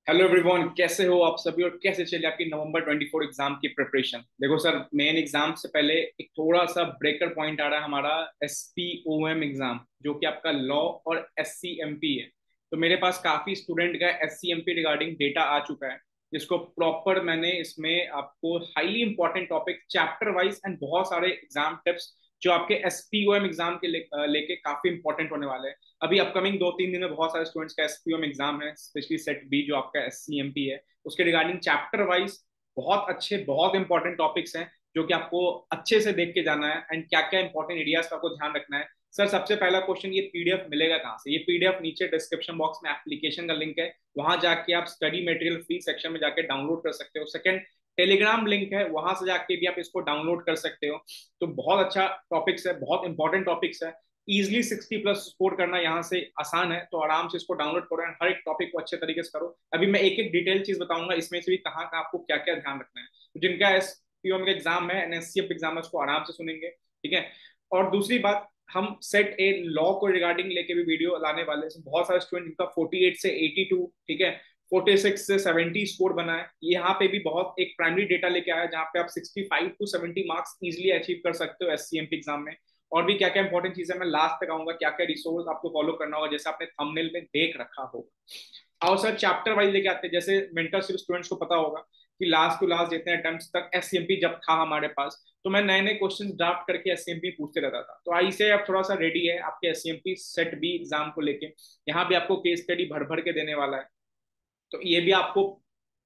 Hello everyone, कैसे हो आप सभी और कैसे चले आपकी नवंबर 24 एग्जाम की प्रिपरेशन। देखो सर, मेन एग्जाम से पहले एक थोड़ा सा ब्रेकर पॉइंट आ रहा है हमारा SPOM एग्जाम, जो कि आपका लॉ और SCMP है। तो मेरे पास काफी स्टूडेंट का SCMP रिगार्डिंग डेटा आ चुका है, जिसको प्रॉपर मैंने इसमें आपको highly important topic chapter wise and बहुत सारे एग्जाम टिप्स जो आपके SPOM एग्जाम के लेके काफी इंपॉर्टेंट होने वाले हैं। अभी अपकमिंग 2-3 दिन में बहुत सारे स्टूडेंट्स का SPOM एग्जाम है, स्पेशली सेट बी जो आपका SCMP है, उसके रिगार्डिंग चैप्टर वाइज बहुत अच्छे बहुत इंपॉर्टेंट टॉपिक्स हैं जो कि आपको अच्छे से देख के जाना है एंड क्या क्या इंपॉर्टेंट एरियाज का आपको ध्यान रखना है। सर, सबसे पहला क्वेश्चन, ये पीडीएफ मिलेगा कहाँ से? ये पीडीएफ नीचे डिस्क्रिप्शन बॉक्स में एप्लीकेशन का लिंक है, वहां जाके आप स्टडी मटेरियल फ्री सेक्शन में जाके डाउनलोड कर सकते हो। सेकंड, टेलीग्राम लिंक है, वहां से जाके भी आप इसको डाउनलोड कर सकते हो। तो बहुत अच्छा टॉपिक्स है, बहुत इंपॉर्टेंट टॉपिक्स है। इजिली 60+ स्कोर करना यहाँ से आसान है, तो आराम से इसको डाउनलोड करो एंड हर एक टॉपिक को अच्छे तरीके से करो। अभी मैं एक एक डिटेल चीज बताऊंगा, इसमें से भी कहाँ कहाँ आपको क्या क्या ध्यान रखना है। तो जिनका SPOM का एग्जाम है, NSCF एग्जाम है, उसको आराम से सुनेंगे, ठीक है। और दूसरी बात, हम सेट ए लॉ को रिगार्डिंग लेके भी वीडियो लाने वाले हैं। बहुत सारे स्टूडेंट जिनका 48 से 82, ठीक है, 46 से 70 स्कोर बना है। यहाँ पे भी बहुत एक प्राइमरी डेटा लेके आया है, जहाँ पे आप 65 to 70 मार्क्स इजिली अचीव कर सकते हो SCMP एग्जाम में। और भी क्या क्या इंपॉर्टेंट चीजें मैं लास्ट तक आऊंगा, क्या क्या रिसोर्स आपको फॉलो करना होगा, जैसे आपने थंबनेल में देख रखा होगा। और सर, चैप्टर वाइज लेके आते हैं। जैसे मेंटरशिप स्टूडेंट्स को पता होगा कि लास्ट टू लास्ट जितने अटेम्प्ट्स तक SCMP जब था हमारे पास, तो मैं नए नए क्वेश्चन ड्राफ्ट करके SCMP पूछते रहता था। तो आई से अब थोड़ा सा रेडी है आपके SCMP सेट बी एग्जाम को लेके। यहाँ भी आपको केस स्टडी भर भर के देने वाला है, तो ये भी आपको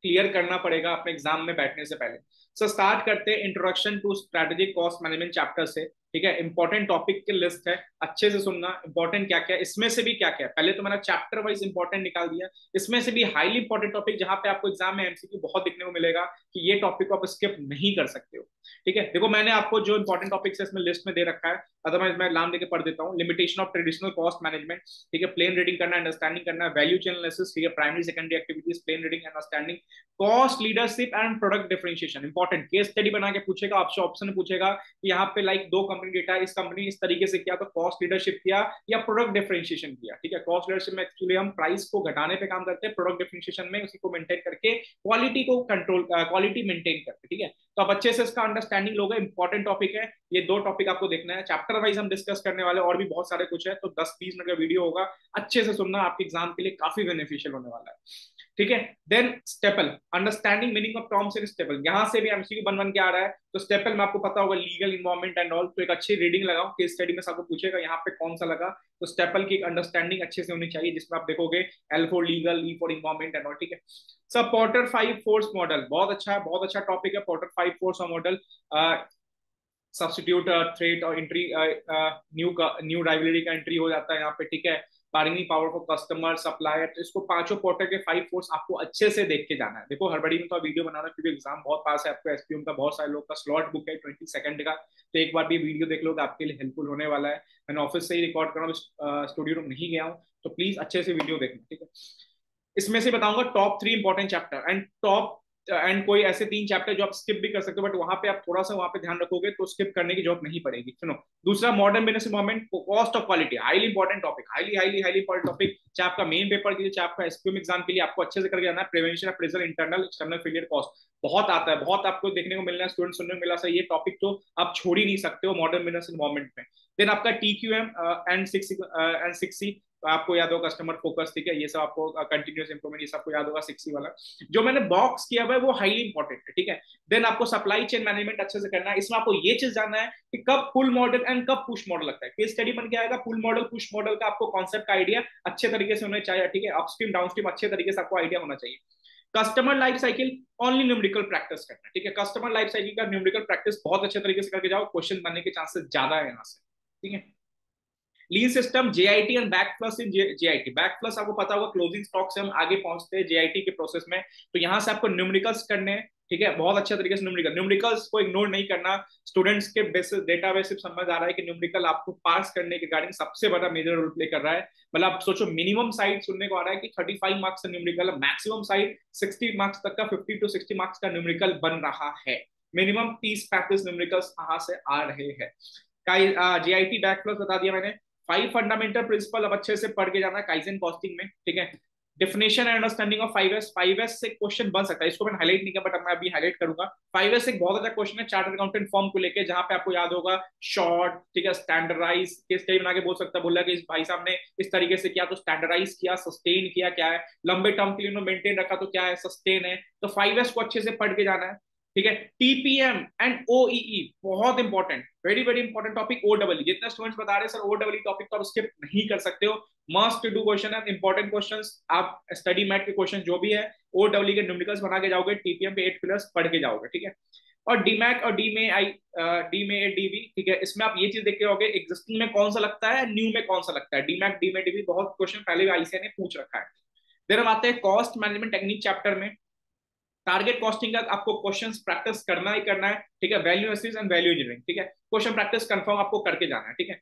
क्लियर करना पड़ेगा अपने एग्जाम में बैठने से पहले। सो स्टार्ट करते हैं introduction to strategic cost management chapter से, ठीक है। इंपॉर्टेंट टॉपिक की लिस्ट है, अच्छे से सुनना। इंपॉर्टेंट क्या क्या है, इसमें से भी क्या क्या है, पहले तो मैंने चैप्टर वाइज इंपॉर्टेंट निकाल दिया, इसमें से भी हाईली इंपॉर्टेंट टॉपिक जहां पे आपको एग्जाम में MCQ बहुत दिखने को मिलेगा कि ये टॉपिक को आप स्किप नहीं कर सकते हो, ठीक है। देखो, मैंने आपको जो इंपॉर्टेंट टॉपिक्स है इसमें लिस्ट में दे रखा है, अदरवाइज मैं नाम देके पढ़ देता हूँ। Limitation of traditional cost management, ठीक है, प्लेन रीडिंग करना, अंडरस्टैंडिंग करना, वैल्यू चेन एनालिसिस, ठीक है, primary secondary activities, plain reading, understanding, cost leadership and product differentiation. Important case study बना के पूछेगा, आपसे ऑप्शन पूछेगा कि यहाँ पे लाइक दो कंपनी डेटा, इस कंपनी इस तरीके से किया तो कॉस्ट लीडरशिप किया या प्रोडक्ट डिफरेंशिएशन किया, ठीक है। कॉस्ट लीडरशिप में एक्चुअली हम प्राइस को घटाने पे काम करते हैं, प्रोडक्ट डिफरेंशिएशन में उसी को मेंटेन करके क्वालिटी को कंट्रोल, क्वालिटी मेंटेन करते, ठीक है। तो अब अच्छे से इसका अंडरस्टैंडिंग लोगे, इंपॉर्टेंट टॉपिक है ये। दो टॉपिक आपको देखना है, चैप्टर वाइज हम डिस्कस करने वाले, और भी बहुत सारे कुछ है, तो 10-20 मिनट का वीडियो होगा, अच्छे से सुनना, आपके एग्जाम के लिए काफी बेनिफिशियल होने वाला है, ठीक है। Then staple, understanding meaning of terms in staple, यहां से भी MCQ बन बन के आ रहा है। तो स्टेपल में आपको पता होगा लीगल इन्वॉल्वमेंट एंड ऑल, तो एक अच्छी रीडिंग लगाओ, केस स्टडी में आपको पूछेगा यहाँ पे कौन सा लगा। तो स्टेपल की अंडरस्टैंडिंग अच्छे से होनी चाहिए, जिसमें आप देखोगे L for legal, E for involvement and all, ठीक है। सब पोर्टर 5 फोर्स मॉडल बहुत अच्छा है, बहुत अच्छा टॉपिक है porter 5 force model. Substitute threat और एंट्री, न्यू राइवलरी का एंट्री हो जाता है यहाँ पे, ठीक है। Bargaining power for customer supplier, तो इसको पांचों पोर्टर के 5 फोर्स आपको अच्छे से देख के जाना है। देखो, हड़बड़ी में तो वीडियो बना रहा है क्योंकि एग्जाम बहुत पास है, आपको SPM का बहुत सारे लोग का स्लॉट बुक है 22 का, तो एक बार भी वीडियो देख लो तो आपके लिए हेल्पफुल होने वाला है। मैंने ऑफिस से ही रिकॉर्ड कर रहा हूँ, स्टूडियो रूम नहीं गया हूँ, तो प्लीज अच्छे से वीडियो देखना, ठीक है। इसमें से बताऊंगा top 3 important chapter and top and कोई ऐसे 3 चैप्टर जो आप स्किप भी कर सकते हो, बट वहां पे आप थोड़ा सा वहां पे ध्यान रखोगे तो स्किप करने की जरूरत नहीं पड़ेगी। सुनो, दूसरा modern business environment, cost of quality, highly important topic, highly highly highly important topic, चाहे आपका मेन पेपर के लिए चाहे आपका SPM एग्जाम के लिए, आपको अच्छे से करके जाना है। Prevention of pressure, internal external failure cost बहुत आता है, बहुत आपको देखने को मिलना है, स्टूडेंट सुनने को मिला सर, ये टॉपिक तो आप छोड़ ही नहीं सकते हो मॉडर्न बिजनेस इन्वायरमेंट में। देन आपका TQM एंड 6C, आपको याद होगा कस्टमर फोकस, ठीक है, ये सब आपको कंटिन्यूस इंप्रूवमेंट, ये सबको याद होगा 6C वाला जो मैंने बॉक्स किया हुआ है, वो हाईली इंपॉर्टेंट है, ठीक है। देन आपको सप्लाई चेन मैनेजमेंट अच्छे से करना है, इसमें आपको ये चीज जानना है कि कब पुल मॉडल एंड कब पुश मॉडल लगता है। केस स्टडी बन के आएगा, पुल मॉडल पुश मॉडल का आपको कॉन्सेप्ट का आइडिया अच्छे तरीके से होना चाहिए, ठीक है। अपस्ट्रीम डाउनस्ट्रीम अच्छे तरीके से आपको आइडिया होना चाहिए। Customer life cycle only numerical practice करना, ठीक है। कस्टमर लाइफ साइकिल का न्यूमेरिकल प्रैक्टिस बहुत अच्छे तरीके से करके जाओ, क्वेश्चन बनने के चांसेस ज्यादा है यहाँ से, ठीक है। Lean system, JIT and back plus in JIT। Back plus आपको पता होगा क्लोजिंग स्टॉक से हम आगे पहुंचते हैं JIT के प्रोसेस में, तो यहां से आपको न्यूमेरिकल्स करने हैं, ठीक है, बहुत अच्छे तरीके से न्यूमेरिकल्स को इग्नोर नहीं करना। स्टूडेंट्स के बेसिस डेटा बेसिस समझ आ रहा है कि न्यूमेरिकल आपको पास करने के रिगार्डिंग सबसे बड़ा मेजर रोल प्ले कर रहा है। मतलब आप सोचो, मिनिमम साइड सुनने को आ रहा है कि 35 मार्क्स का न्यूमेरिकल, मैक्सिमम साइड 60 मार्क्स तक का, 50 to 60 मार्क्स का न्यूमेरिकल बन रहा है। मिनिमम 30-35 न्यूमेरिकल्स कहाँ से आ रहे हैं। JIT बैक प्लस बता दिया मैंने। 5 फंडामेंटल प्रिंसिपल अब अच्छे से पढ़ के जाना काइजन कॉस्टिंग में, ठीक है। Definition and understanding of 5S, 5S से क्वेश्चन बन सकता है, इसको मैंने हाईलाइट नहीं किया बट मैं अभी हाईलाइट करूंगा। 5S एक बहुत अच्छा क्वेश्चन है चार्टर्ड अकाउंटेंट फॉर्म को लेके, जहां पे आपको याद होगा शॉर्ट, ठीक है, स्टैंडर्डाइज केस स्टडी बना के बोल सकता है, बोला कि इस भाई साहब ने इस तरीके से किया तो स्टैंडर्डाइज किया, सस्टेन किया क्या है, लंबे टर्म के लिए उन्होंने मेंटेन रखा तो क्या है, सस्टेन है। तो 5S को अच्छे से पढ़ के जाना है, ठीक है। टीपीएम एंड ओईई बहुत important, very very important topic. O W जितने स्टूडेंट्स बता रहे हैं सर ओडब्ल्यू टॉपिक तो आप स्किप नहीं कर सकते हो, मस्ट टू क्वेश्चन है, इंपॉर्टेंट क्वेश्चंस। आप स्टडी मैट के क्वेश्चन जो भी है ओडब्ल्यू के न्यूमेरिकल्स बना के जाओगे, टीपीएम पे 8 प्लस पढ़ के जाओगे, ठीक है। और डीमैक और डी में डीबी, ठीक है, इसमें आप ये चीज देख के रहोगे एग्जिस्टिंग में कौन सा लगता है, न्यू में कौन सा लगता है। डीमैक डी में डीबी बहुत क्वेश्चन पहले भी आईसीए ने पूछ रखा है। फिर हम आते हैं कॉस्ट मैनेजमेंट टेक्निक चैप्टर में। टारगेट कॉस्टिंग का आपको क्वेश्चंस प्रैक्टिस करना ही करना है, ठीक है। Value analysis and value engineering, ठीक है, क्वेश्चन प्रैक्टिस कंफर्म आपको करके जाना है, ठीक है।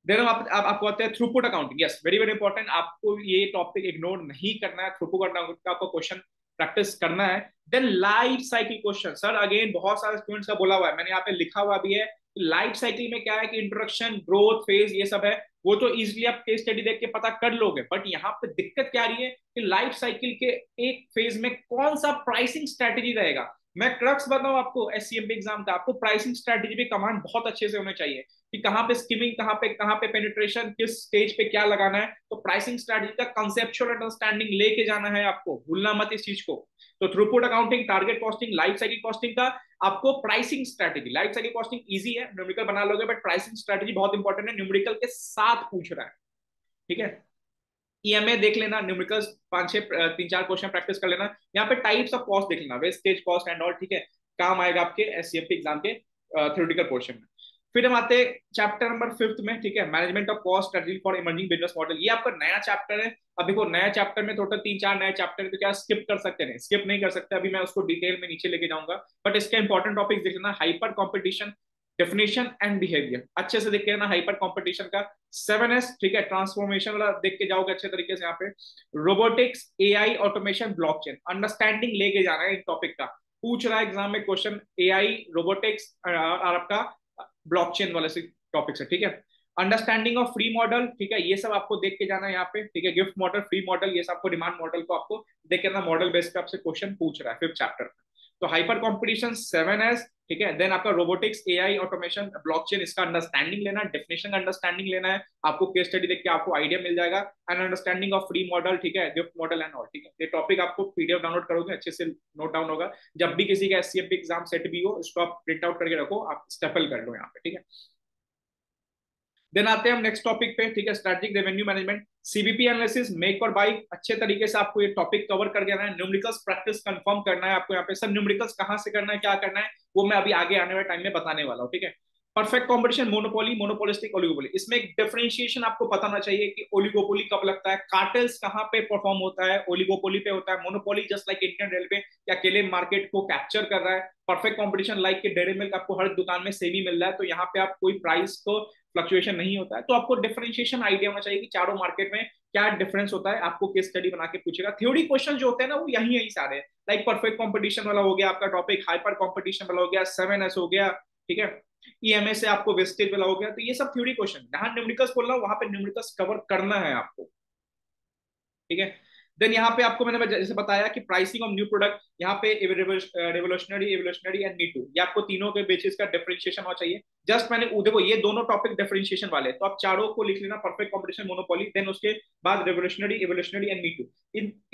देन हम आपको आते हैं throughput accounting, yes very very important, आपको ये टॉपिक इग्नोर नहीं करना है, थ्रूपुट अकाउंटिंग का आपको क्वेश्चन प्रैक्टिस करना है। Then life cycle question, sir again बहुत सारे स्टूडेंट्स का बोला हुआ है, मैंने यहाँ पे लिखा हुआ भी है। लाइफ साइकिल में क्या है कि इंट्रोडक्शन, ग्रोथ फेज, ये सब है, वो तो इजिली आप केस स्टडी देख के पता कर लोगे, बट यहाँ पे दिक्कत क्या आ रही है कि लाइफ साइकिल के एक फेज में कौन सा प्राइसिंग स्ट्रेटेजी रहेगा। मैं क्रक्स बताऊं आपको एससीएमपी एग्जाम का, आपको प्राइसिंग स्ट्रेटेजी भी कमांड बहुत अच्छे से होने चाहिए कि कहाँ पे स्कीमिंग, कहाँ पे पेनिट्रेशन, किस स्टेज पे क्या लगाना है। तो प्राइसिंग स्ट्रेटेजी का कंसेप्चुअल अंडरस्टैंडिंग लेके जाना है आपको, भूलना मत इस चीज को। तो throughput accounting, target costing, life cycle costing का आपको pricing strategy, life cycle costing easy है, न्यूमेरिकल बना लोगे, बट प्राइसिंग स्ट्रेटेजी बहुत इंपॉर्टेंट है, न्यूमेरिकल के साथ पूछ रहा है, ठीक है। ईएमए देख लेना, न्यूमेरिकल्स 5-6 3-4 क्वेश्चन प्रैक्टिस कर लेना। यहाँ पे टाइप्स ऑफ कॉस्ट देख लेना, वेस्टेज कॉस्ट एंड ऑल, ठीक है, काम आएगा आपके एससीएमपी एग्जाम के थ्योरेटिकल पोर्शन में। फिर हम आते हैं चैप्टर नंबर 5 में, ठीक है, management of cost strategy for emerging business model. ये आपका नया चैप्टर है। अब देखो नया चैप्टर में टोटल 3-4 नए चैप्टर, तो क्या स्किप कर सकते हैं, स्किप नहीं कर सकते, अभी मैं उसको डिटेल में नीचे लेके जाऊंगा, बट इसके इंपॉर्टेंट टॉपिक्स देख लेना। Hyper competition, definition and behaviour अच्छे से देख के ना, हाइपर कॉम्पिटिशन का 7S, ठीक है, ट्रांसफॉर्मेशन वाला देख के जाओगे अच्छे तरीके से। यहाँ पे robotics, AI, automation, blockchain, understanding लेके जाना है इन टॉपिक का। पूछ रहा है एग्जाम में क्वेश्चन एआई, रोबोटिक्स और आपका ब्लॉकचेन वाले से टॉपिक से, ठीक है। अंडरस्टैंडिंग ऑफ फ्री मॉडल, ठीक है, ये सब आपको देख के जाना है यहाँ पे, ठीक है। गिफ्ट मॉडल, फ्री मॉडल, ये सब आपको डिमांड मॉडल को आपको देख के ना, मॉडल बेस पे आपसे क्वेश्चन पूछ रहा है 5th चैप्टर में। तो हाइपर कॉम्पिटिशन 7S, ठीक है। देन आपका रोबोटिक्स, एआई, ऑटोमेशन, ब्लॉकचेन, इसका अंडरस्टैंडिंग लेना, डेफिनेशन का अंडरस्टैंडिंग लेना है आपको, केस स्टडी देख के आपको आइडिया मिल जाएगा। And understanding of free model, ठीक है, गिफ्ट मॉडल एंड ऑल, ठीक है। ये टॉपिक आपको पीडीएफ डाउनलोड करोगे अच्छे से नोट डाउन होगा, जब भी किसी का एससीएमपी एग्जाम सेट भी हो इसको आप प्रिंट आउट करके रखो, आप स्टेपल कर लो यहाँ पे, ठीक है। देन आते हैं हम नेक्स्ट टॉपिक पे, ठीक है, strategic revenue management, CBP analysis, make और बाई, अच्छे तरीके से आपको ये टॉपिक कवर कर देना है। न्यूमेरिकल्स प्रैक्टिस कंफर्म करना है आपको यहाँ पे, सब न्यूमेरिकल्स कहाँ से करना है, क्या करना है, वो मैं अभी आगे आने वाले टाइम में बताने वाला हूँ, ठीक है। Perfect competition, monopoly, monopolistic, oligopoly, इसमें एक डिफरेंशिएशन आपको पता होना चाहिए कि ओलिगोपोली कब लगता है, कार्टेल्स कहाँ पे परफॉर्म होता है, ओलिगोपोली पे होता है, monopoly just like Indian railway या अकेले मार्केट को कैप्चर कर रहा है। परफेक्ट कॉम्पिटिशन लाइक के डेयरी मिल्क आपको हर दुकान में सेम ही मिल रहा है, तो यहाँ पे आप कोई प्राइस को फ्लक्चुएशन नहीं होता है। तो आपको डिफरेंशिएशन आइडिया होना चाहिए कि चारों मार्केट में क्या डिफरेंस होता है, आपको केस स्टडी बना के पूछेगा। थ्योरी क्वेश्चन जो होते हैं ना वो यही यही सारे, लाइक परफेक्ट कॉम्पिटिशन वाला हो गया आपका टॉपिक, हाइपर कॉम्पिटिशन वाला हो गया, 7S हो गया, ठीक है, ईएमए से आपको वेस्टेज वाला हो गया। तो ये सब थ्योरी क्वेश्चन, जहां न्यूमेरिकल्स बोल रहा हूँ वहां पे न्यूमेरिकल्स कवर करना है आपको, ठीक है। देन यहाँ पे आपको मैंने जैसे बताया कि प्राइसिंग ऑफ न्यू प्रोडक्ट, यहाँ पे revolutionary, evolutionary and me too, ये आपको तीनों के बेसिस का डिफरेंशिएशन होना चाहिए। जस्ट मैंने देखो ये दोनों टॉपिक डिफरेंशिएशन वाले, तो आप चारों को लिख लेना, परफेक्ट कॉम्पिटिशन, मोनोपोली, देन उसके बाद revolutionary, evolutionary and me too.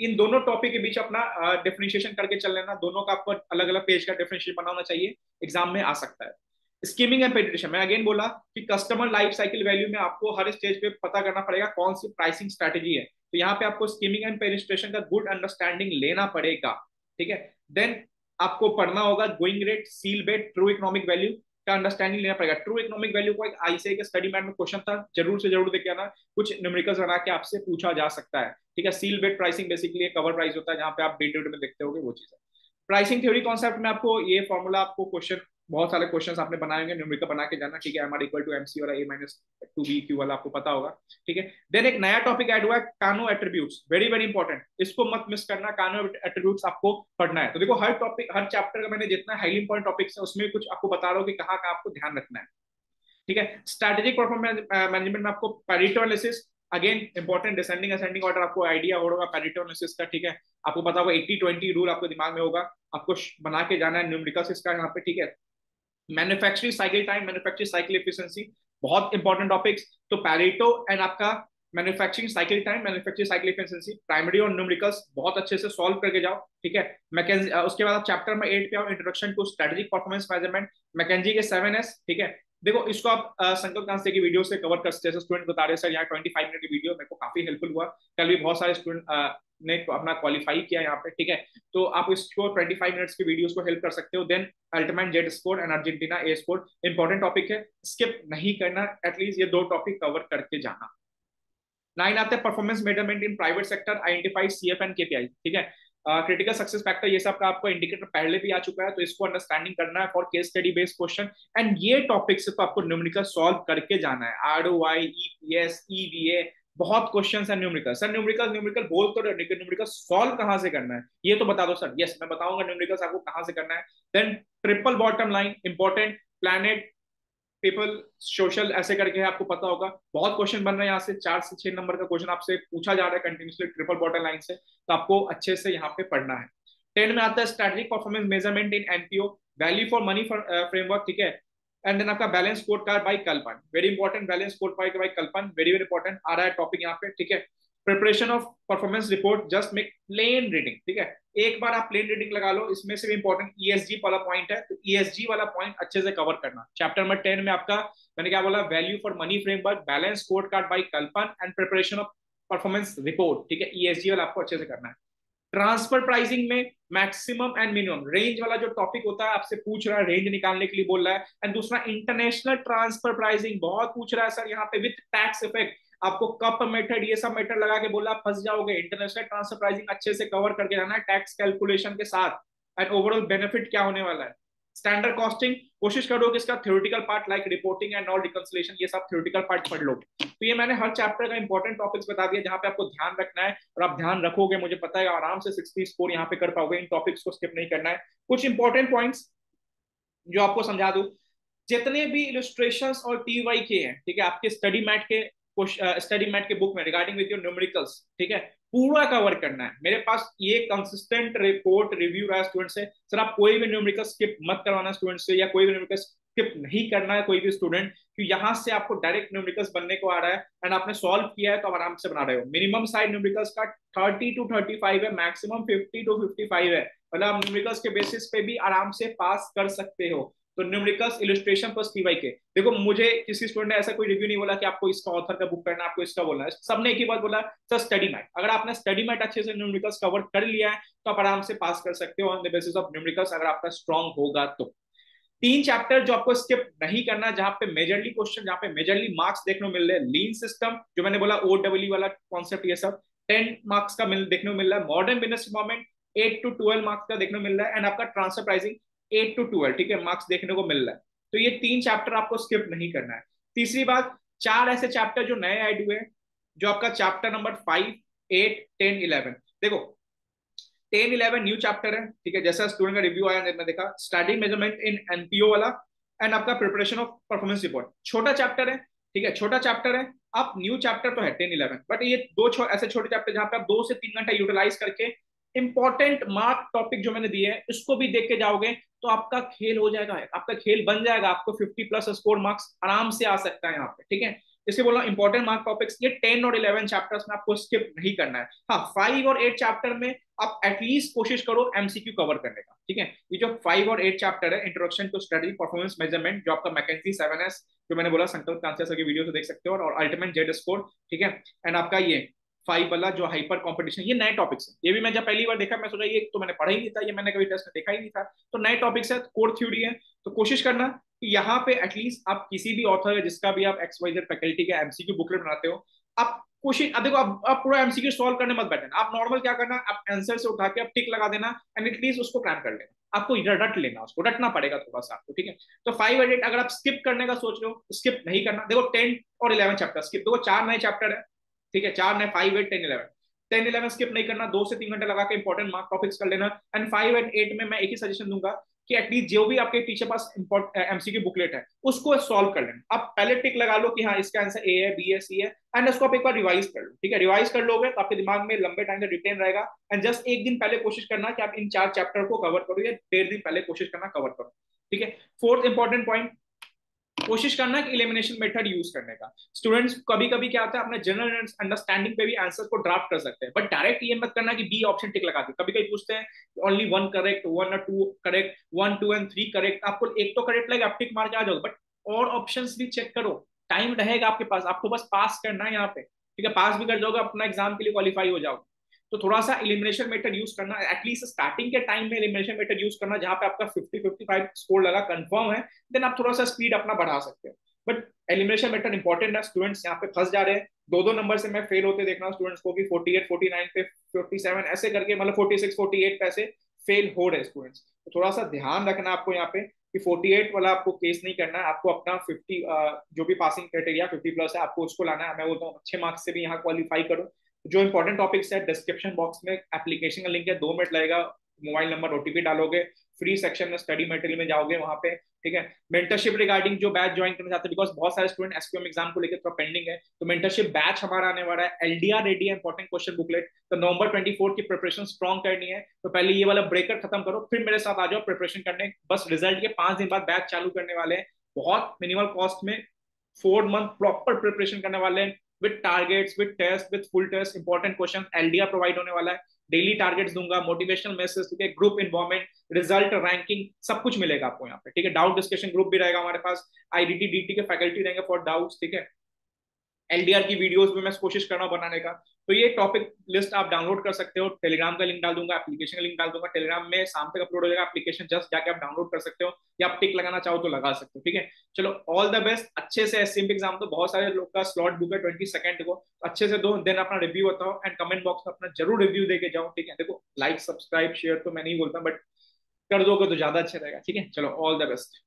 इन दोनों टॉपिक के बीच अपना डिफरेंशिएशन करके चल लेना, दोनों का आपको अलग अलग पेज का डिफरेंशिएशन बनाना चाहिए, एग्जाम में आ सकता है। स्कीमिंग एंड पेनिट्रेशन, मैं अगेन बोला कि कस्टमर लाइफ साइकिल वैल्यू में आपको हर स्टेज पे पता करना पड़ेगा कौन सी प्राइसिंग स्ट्रेटेजी है, तो यहाँ पे आपको स्कीमिंग एंड पेनिट्रेशन का गुड अंडरस्टैंडिंग लेना पड़ेगा, ठीक है। देन आपको पढ़ना होगा गोइंग रेट, सील बेट, ट्रू इकोनॉमिक वैल्यू का अंडरस्टैंडिंग लेना पड़ेगा। ट्रू इकोनॉमिक वैल्यू को एक आईसीए के स्टडी मैट में क्वेश्चन था, जरूर से जरूर देख के आना, कुछ न्यूमेरिकल्स बना के आपसे पूछा जा सकता है, ठीक है। सील बेट प्राइसिंग बेसिकली कवर प्राइस होता है, जहाँ पे आप डेट में देखते होगे वो चीज है। प्राइसिंग थ्योरी कॉन्सेप्ट में आपको ये फॉर्मूला, आपको क्वेश्चन, बहुत सारे क्वेश्चंस आपने बनाए होंगे, न्यूमेरिकल बना के जाना, ठीक है। M R equal to MC वाला, A-2B वाला आपको पता होगा, ठीक है। देन एक नया टॉपिक ऐड हुआ है, कानो एट्रीब्यूट्स, वेरी वेरी इंपॉर्टेंट, इसको मत मिस करना, कानो एट्रीब्यूट्स आपको पढ़ना है। तो देखो हर टॉपिक, हर चैप्टर का मैंने जितना हाईली इंपॉर्टेंट टॉपिक्स है उसमें कुछ आपको बता रहा हूँ कि कहाँ कहाँ आपको ध्यान रखना है, ठीक है। स्ट्रेटेजिक परफॉर्मेंस मैनेजमेंट में आपको Pareto analysis, again important descending ascending order आपको आइडिया होगा पेरेटो एनालिसिस का, ठीक है। आपको पता होगा 80-20 रूल आपको दिमाग में होगा, आपको बना के जाना है न्यूमेरिकल्स इसका यहाँ पे, ठीक है। Manufacturing cycle time, manufacturing cycle efficiency, बहुत इंपॉर्टेंट टॉपिक्स। तो पैरेटो एंड आपका manufacturing cycle time, manufacturing cycle efficiency, primary और न्यूमेरिकल्स बहुत अच्छे से सॉल्व करके जाओ, ठीक है। मैकेंजी, उसके बाद आप चैप्टर में 8 पे आओ, introduction to strategic performance measurement, McKinsey के 7S, ठीक है। देखो इसको आप संकल्प कांस्टे की वीडियो से कवर कर सकते हैं। स्टूडेंट बता रहे सर यहाँ 25 मिनट की वीडियो मेरे को काफी हेल्पफुल हुआ, कल भी बहुत सारे स्टूडेंट ने अपना क्वालिफाई किया यहाँ पे, ठीक है। तो आप इसको 25 मिनट्स की वीडियोस को हेल्प कर सकते हो। Then Altman Z score and Argenti A score, important topic है, स्किप नहीं करना, एटलीस्ट ये 2 टॉपिक कवर करके जाना। 9 आते हैं performance measurement in private sector, identify CF and KPI, ठीक है। क्रिटिकल सक्सेस फैक्टर, ये सब का आपको इंडिकेटर पहले भी आ चुका है, तो इसको अंडरस्टैंडिंग करना है for case study based question. And ये टॉपिक सिर्फ आपको न्यूमेरिकल सॉल्व करके जाना है, ROI, EPS, EVA, बहुत क्वेश्चंस है न्यूमेरिकल। सर न्यूमेरिकल न्यूमेरिकल बोल तो रहे, न्यूमेरिकल सॉल्व कहां से करना है ये तो बता दो सर। यस मैं बताऊंगा न्यूमेरिकल आपको कहां से करना है। Then triple bottom line important, planet, people, social, ऐसे करके है, आपको पता होगा बहुत क्वेश्चन बन रहे हैं यहाँ से, 4 से 6 नंबर का क्वेश्चन आपसे पूछा जा रहा है कंटिन्यूसली ट्रिपल बॉटम लाइन से, तो आपको अच्छे से यहाँ पे पढ़ना है। 10 में आता है strategic performance measurement in NPO, value for money framework, ठीक है। एंड देन आपका balance score card by Kaplan, very important, balance score card by Kaplan, very very important आ रहा है टॉपिक यहाँ पे, ठीक है। Preparation of performance report, just make plain reading, ठीक है। एक बार आप प्लेन रीडिंग लगा लो, इसमें से भी इंपॉर्टेंट ESG वाला पॉइंट है, तो ESG वाला पॉइंट अच्छे से कवर करना। चैप्टर नंबर 10 में आपका मैंने क्या बोला, value for money framework, balance score card by Kaplan and preparation of performance report, ठीक है। ESG वाला आपको अच्छे से करना है। ट्रांसफर प्राइसिंग में मैक्सिमम एंड मिनिमम रेंज वाला जो टॉपिक होता है, आपसे पूछ रहा है, रेंज निकालने के लिए बोल रहा है। एंड दूसरा इंटरनेशनल ट्रांसफर प्राइसिंग, बहुत पूछ रहा है सर यहाँ पे विद टैक्स इफेक्ट, आपको कप मेथड ये सब मेथड लगा के बोला, फंस जाओगे। इंटरनेशनल ट्रांसफर प्राइसिंग अच्छे से कवर करके जाना है टैक्स कैलकुलेशन के साथ, एंड ओवरऑल बेनिफिट क्या होने वाला है। स्टैंडर्ड कॉस्टिंग, कोशिश करो कि इसका theoretical part like reporting and non reconciliation, ये सब थ्योरेटिकल पार्ट पढ़ लो। तो ये मैंने हर चैप्टर का इंपॉर्टेंट टॉपिक्स बता दिया जहां पे आपको ध्यान रखना है, और आप ध्यान रखोगे मुझे पता है आराम से 60 स्कोर यहाँ पे कर पाओगे। इन टॉपिक्स को स्किप नहीं करना है। कुछ इंपॉर्टेंट पॉइंट्स जो आपको समझा दूं, जितने भी इलस्ट्रेशंस और TY के हैं, ठीक है, आपके स्टडी मैट के बुक में रिगार्डिंग विद योर न्यूमेरिकल्स, ठीक है, पूरा कवर करना है। मेरे पास ये कंसिस्टेंट रिपोर्ट रिव्यू रहा है स्टूडेंट से, सर आप कोई भी न्यूमेरिकल स्किप मत करवाना स्टूडेंट से, या कोई भी न्यूमेरिकल स्किप नहीं करना है कोई भी स्टूडेंट, क्योंकि यहाँ से आपको डायरेक्ट न्यूमेरिकल्स बनने को आ रहा है, एंड आपने सॉल्व किया है तो आप आराम से बना रहे हो। मिनिमम साइड न्यूमेरिकल्स का 30-35 है, मैक्सिमम 50-55 है, मतलब आप न्यूमेरिकल्स के बेसिस पे भी आराम से पास कर सकते हो। तो न्यूमेरिकल्स, इलस्ट्रेशन प्लस TY के, देखो मुझे किसी स्टूडेंट ने ऐसा कोई रिव्यू नहीं बोला कि आपको इसका ऑथर का बुक करना है, आपको इसका बोलना है, सबने एक ही बात बोला, सर स्टडी मैट। अगर आपने स्टडी मैट अच्छे से न्यूमेरिकल्स कवर कर लिया है तो आप आराम से पास कर सकते हो on the basis of numericals, अगर आपका स्ट्रॉन्ग होगा तो। 3 चैप्टर जो आपको स्किप नहीं करना, जहां पे मेजरली क्वेश्चन, जहां पे मेजरली मार्क्स देखने को मिल रहे हैं, लीन सिस्टम जो मैंने बोला, OW वाला कॉन्सेप्ट, ये सब 10 मार्क्स का देखने को मिल रहा है। मॉडर्न बिजनेस इन्वायरमेंट 8-12 मार्क्स का देखने को मिल रहा है, एंड आपका ट्रांसफर प्राइसिंग 8-12, ठीक है, मार्क्स देखने को मिल रहा है। तो ये 3 चैप्टर आपको स्किप नहीं करना है। तीसरी बात, 4 ऐसे चैप्टर जो नए ऐड हुए, जो आपका चैप्टर नंबर 5, 8, 10, 11, देखो 10-11 न्यू चैप्टर है, ठीक है। जैसा स्टूडेंट का रिव्यू आया मैं देखा, स्टडी मेजरमेंट इन NPO वाला, एंड आपका प्रिपरेशन ऑफ परफॉर्मेंस रिपोर्ट, छोटा चैप्टर है, ठीक है, छोटा चैप्टर है। आप न्यू चैप्टर तो है 10-11, बट ये ऐसे छोटे चैप्टर जहां पे आप 2 से 3 घंटा यूटिलाइज करके इंपॉर्टेंट मार्क टॉपिक जो मैंने दिए हैं इसको भी देख के जाओगे तो आपका खेल हो जाएगा, आपका खेल बन जाएगा, आपको 50+ स्कोर मार्क्स आराम से आ सकता है यहाँ पे, ठीक है। इसलिए बोला इंपॉर्टेंट मार्क टॉपिक्स, ये 10 और 11 चैप्टर्स में आपको स्किप नहीं करना है। हाँ 5 और 8 चैप्टर में आप एटलीस्ट कोशिश करो MCQ कवर करने का, ठीक है। ये जो 5 और 8 चैप्टर है, introduction to strategy performance measurement, जो आपका मैकेंजी 7S जो मैंने बोला, संकल्प कांस्य सर की वीडियो से देख सकते हो, और अल्टीमेट जेड स्कोर, ठीक है। एंड आपका ये 5 वाला जो हाइपर कंपटीशन, ये नए टॉपिक्स है, ये भी मैं जब पहली बार देखा मैं सोचा ये तो मैंने पढ़ा ही नहीं था, ये मैंने कभी टेस्ट में देखा ही नहीं था, तो नए टॉपिक्स है, कोर थ्योरी है। तो कोशिश करना कि यहाँ पे एटलीस्ट आप किसी भी ऑथर है जिसका भी आप XYZ फैकल्टी का MCQ बुकलेट बनाते हो, आप कोशिश, देखो आप पूरा MCQ सॉल्व करने मत बैठना, आप नॉर्मल क्या करना, आप आंसर से उठा के आप टिक लगा देना, एंड एटलीस्ट उसको क्रैम कर लेना, आपको रट लेना, उसको रटना पड़ेगा थोड़ा सा आपको, ठीक है। तो 5 और 8 अगर आप स्किप करने का सोच रहे हो, स्किप नहीं करना। देखो 10 और 11 चैप्टर स्किप, देखो 4 नए चैप्टर है, ठीक है, 4 नए, 5, 8, 10, 11, 10-11 स्किप नहीं करना, 2 से 3 घंटे लगा के इंपॉर्टेंट मार्क टॉपिक्स कर लेना। एंड 5 एंड 8 में मैं एक ही सजेशन दूंगा कि एटलीस्ट जो भी आपके टीचर पास एमसीक्यू बुकलेट है उसको सॉल्व कर लेना। आप पहले टिक लगा लो कि हाँ इसका आंसर ए है, बी है, सी है, एंड उसको आप एक बार रिवाइज कर लो। ठीक है, रिवाइज कर लोगे तो आपके दिमाग में लंबे टाइम तक रिटेन रहेगा। एंड जस्ट एक दिन पहले कोशिश करना कि आप इन 4 चैप्टर को कवर करो, या 1.5 दिन पहले कोशिश करना कवर करो। ठीक है, फोर्थ इंपॉर्टेंट पॉइंट, कोशिश करना कि इलिमिनेशन मेथड यूज करने का। स्टूडेंट्स कभी कभी क्या होता है, अपने जनरल अंडरस्टैंडिंग पे भी आंसर को ड्राफ्ट कर सकते हैं, बट डायरेक्ट ये मत करना कि बी ऑप्शन टिक लगा दे। कभी कभी पूछते हैं ओनली वन करेक्ट, वन और two correct, one two and three correct, आपको एक तो करेक्ट लगेगा, आप टिक मार के आ जाओगे, बट और ऑप्शन भी चेक करो। टाइम रहेगा आपके पास, आपको बस पास करना है यहाँ पे। ठीक है, पास भी कर जाओगे अपना एग्जाम के लिए क्वालिफाई हो जाओगे। तो थोड़ा सा एलिमिनेशन मेथड यूज करना, एटलीस्ट स्टार्टिंग के टाइम में एलिमिनेशन मेथड यूज करना, जहां पे आपका 50-55 स्कोर लगा कंफर्म है, देन आप थोड़ा सा स्पीड अपना बढ़ा सकते हो। बट एलिमिनेशन मेथड इंपॉर्टेंट है। स्टूडेंट्स यहाँ पे फंस जा रहे हैं, दो दो नंबर से मैं फेल होते देखना स्टूडेंट्स को कि 48 49 पे 57 ऐसे करके, मतलब 46 48 पे ऐसे फेल हो रहे स्टूडेंट्स। तो थोड़ा सा ध्यान रखना आपको यहाँ पे कि 48 वाला आपको केस नहीं करना है, आपको अपना 50 जो भी पासिंग क्राइटेरिया 50+ है आपको उसको लाना है। मैं बोलता हूँ अच्छे मार्क्स से भी यहाँ क्वालिफाई करो। जो इंपॉर्टेंट टॉपिक्स है डिस्क्रिप्शन बॉक्स में एप्लीकेशन का लिंक है, 2 मिनट लगेगा, मोबाइल नंबर ओटीपी डालोगे, फ्री सेक्शन में स्टडी मटेरियल में जाओगे वहां पे। ठीक है, मेंटरशिप रिगार्डिंग जो बैच ज्वाइन करना चाहते हैं, बिकॉज बहुत सारे स्टूडेंट एसक्यूएम एग्जाम को लेकर थोड़ा पेंडिंग है, तो मेंटरशिप बैच हमारा आने वाला है। एलडीआर रेडी है, इंपॉर्टेंट क्वेश्चन बुकलेट, तो नवंबर 24 की प्रिपरेशन स्ट्रॉन्ग करनी है। तो पहले ये वाला ब्रेकर खत्म करो, फिर मेरे साथ आ जाओ प्रिपरेशन करने। बस रिजल्ट के 5 दिन बाद बैच चालू करने वाले हैं, बहुत मिनिमल कॉस्ट में 4 मंथ प्रॉपर प्रिपरेशन करने वाले हैं, with targets, with test, with full test, important question, LDR provide होने वाला है, डेली टारगेट्स दूंगा, मोटिवेशनल मैसेज, ठीक है, ग्रुप इन्वॉल्वमेंट, रिजल्ट, रैंकिंग, सब कुछ मिलेगा आपको यहाँ पे। ठीक है, डाउट डिस्कशन ग्रुप भी रहेगा हमारे पास, आईडीटी डीटी के फैकल्टी रहेंगे फॉर डाउट्स। ठीक है, एलडीआर की वीडियोस भी मैं कोशिश कर रहा हूँ बनाने का। तो ये टॉपिक लिस्ट आप डाउनलोड कर सकते हो, टेलीग्राम का लिंक डाल दूंगा, एप्लीकेशन का लिंक डाल दूंगा, टेलीग्राम में शाम तक अपलोड हो जाएगा एप्लीकेशन, जस्ट जाके आप डाउनलोड कर सकते हो, या आप टिक लगाना चाहो तो लगा सकते हो। ठीक है, चलो ऑल द बेस्ट, अच्छे से एससीएमपी एग्जाम, तो बहुत सारे लोग का स्लॉट बुक है 22 को, अच्छे से दो, देन अपना रिव्यू बताओ, एंड कमेंट बॉक्स में अपना जरूर रिव्यू देके जाओ। ठीक है, देखो लाइक सब्सक्राइब शेयर तो मैं नहीं बोलता, बट कर दोगे तो ज्यादा अच्छा रहेगा। ठीक है, चलो ऑल द बेस्ट।